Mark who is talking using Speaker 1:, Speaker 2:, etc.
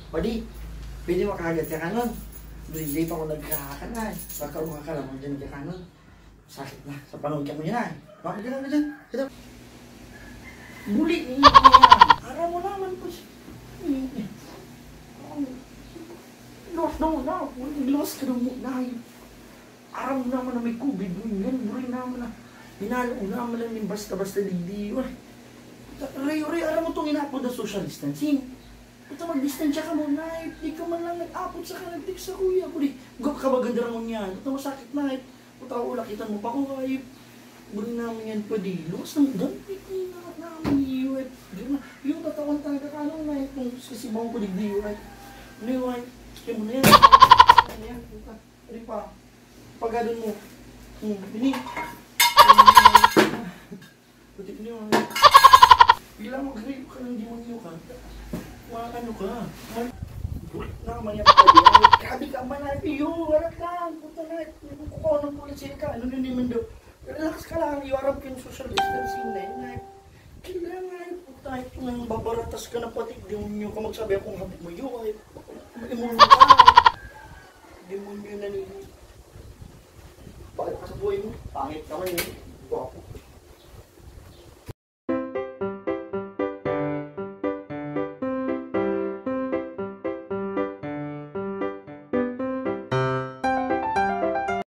Speaker 1: Pwede, pwede makagat ka kanon. Hindi pa ako nagkakakan na eh. Baka ka lang, dyan nagkakanon. Sakit na, sa panahon ka mo yan ay. Bakit ka na dyan? Ito. Muli niya yan. Ara mo naman po siya. Los ka na mo na. Ara mo naman na may COVID mo yan. Muli naman na. Hinalo naman lang yung basta-basta digdiyo eh. Ray, ara mo itong inapod na social distancing. Ito mag-distansya ka muna eh. Di ka man lang nag-apod sa kanagdik sa kuya ko. Gop ka ba ganda mo niyan? Ito masakit na eh. Puta ko, lakitan mo pa ko ay. Muli namin yan pwede. Lukas ng gamit na namin iyo eh. Yung tatawan talaga ka lang na eh. Kung sisibang ko digdiyo eh. Ano yung ay? Kaya mo na yan. Ano yan? Ano pa? Pagadon mo. Bini. Buti ko niyo. Bigla mag-grave ka ng demonyo ka. Ano ka? Bulit na naman yan pa din. Grabe ka man na iyo. Walat lang. Puta na. Kukuha ng polisin ka. Ano nyo naman daw? Relax ka lang. Iwarap yung social distancing na yun. Kailangan nga yun. Puta ito nang babaratas ka na pati. Demonyo ka magsabi akong habit mo yun. Demonyo ka. Demonyo na nila. Bakit ka sa buhay mo? Pangit ka man eh. Wapo.